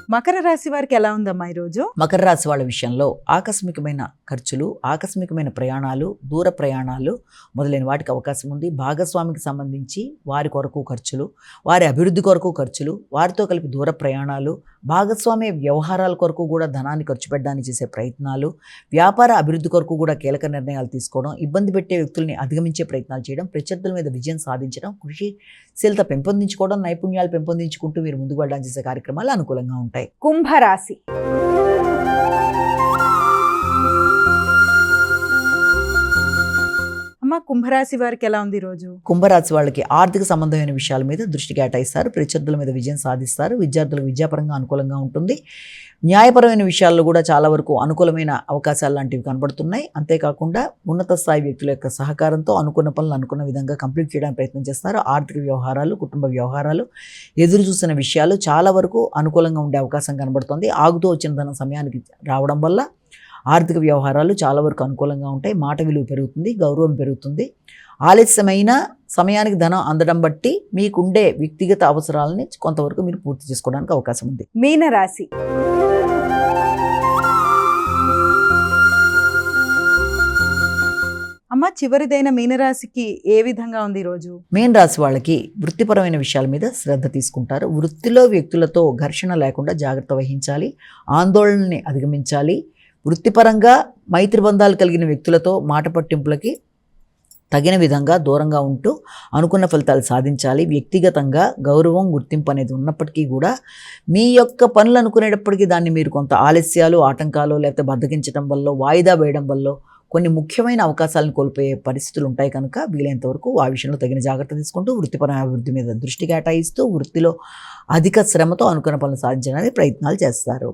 మకర రాశి వారికి ఎలా ఉందమ్మా ఈరోజు? మకర రాశి వాళ్ళ విషయంలో ఆకస్మికమైన ఖర్చులు, ఆకస్మికమైన ప్రయాణాలు, దూర ప్రయాణాలు మొదలైన వాటికి అవకాశం ఉంది. భాగస్వామికి సంబంధించి వారి కొరకు ఖర్చులు, వారి అభివృద్ధి కొరకు ఖర్చులు, వారితో కలిపి దూర ప్రయాణాలు, భాగస్వామ్య వ్యవహారాల కొరకు కూడా ధనాన్ని ఖర్చు పెట్టడానికి చేసే ప్రయత్నాలు, వ్యాపార అభివృద్ధి కొరకు కూడా కీలక నిర్ణయాలు తీసుకోవడం, ఇబ్బంది పెట్టే వ్యక్తుల్ని అధిగమించే ప్రయత్నాలు చేయడం, ప్రత్యర్థుల మీద విజయం సాధించడం, కృషిశీలత పెంపొందించుకోవడం, నైపుణ్యాలు పెంపొందించుకుంటూ మీరు ముందుకు వెళ్ళడానికి చేసే కార్యక్రమాలు అనుకూలంగా ఉంటాయి. కుంభరాశి. అమ్మ, కుంభరాశి వారికి ఎలా ఉంది ఈరోజు? కుంభరాశి వాళ్ళకి ఆర్థిక సంబంధమైన విషయాల మీద దృష్టి కేటాయిస్తారు. ప్రత్యర్థుల మీద విజయం సాధిస్తారు. విద్యార్థులకు విద్యాపరంగా అనుకూలంగా ఉంటుంది. న్యాయపరమైన విషయాల్లో కూడా చాలా వరకు అనుకూలమైన అవకాశాలు లాంటివి కనబడుతున్నాయి. అంతేకాకుండా ఉన్నత స్థాయి వ్యక్తుల యొక్క సహకారంతో అనుకున్న పనులు అనుకున్న విధంగా కంప్లీట్ చేయడానికి ప్రయత్నం చేస్తారు. ఆర్థిక వ్యవహారాలు, కుటుంబ వ్యవహారాలు, ఎదురు చూసిన విషయాలు చాలా వరకు అనుకూలంగా ఉండే అవకాశం కనబడుతుంది. ఆగుతూ వచ్చిన ధనం సమయానికి రావడం వల్ల ఆర్థిక వ్యవహారాలు చాలా వరకు అనుకూలంగా ఉంటాయి. మాట విలువ పెరుగుతుంది, గౌరవం పెరుగుతుంది. ఆలస్యమైన సమయానికి ధనం అందడం బట్టి మీకుండే వ్యక్తిగత అవసరాలని కొంతవరకు మీరు పూర్తి చేసుకోవడానికి అవకాశం ఉంది. మీనరాశి. అమ్మ, చివరిదైన మీనరాశికి ఏ విధంగా ఉంది ఈరోజు? మీన రాశి వాళ్ళకి వృత్తిపరమైన విషయాల మీద శ్రద్ధ తీసుకుంటారు. వృత్తిలో వ్యక్తులతో ఘర్షణ లేకుండా జాగ్రత్త వహించాలి. ఆందోళనని అధిగమించాలి. వృత్తిపరంగా మైత్రి బంధాలు కలిగిన వ్యక్తులతో మాట పట్టింపులకి తగిన విధంగా దూరంగా ఉంటూ అనుకున్న ఫలితాలు సాధించాలి. వ్యక్తిగతంగా గౌరవం, గుర్తింపు అనేది ఉన్నప్పటికీ కూడా మీ యొక్క పనులు అనుకునేటప్పటికీ దాన్ని మీరు కొంత ఆలస్యాలు, ఆటంకాలు, లేకపోతే బద్దకించడం వల్ల, వాయిదా వేయడం వల్ల కొన్ని ముఖ్యమైన అవకాశాలను కోల్పోయే పరిస్థితులు ఉంటాయి. కనుక వీలైనంత వరకు ఆ విషయంలో తగిన జాగ్రత్త తీసుకుంటూ వృత్తిపరమైన అభివృద్ధి మీద దృష్టి కేటాయిస్తూ వృత్తిలో అధిక శ్రమతో అనుకున్న పనులు సాధించడానికి ప్రయత్నాలు చేస్తారు.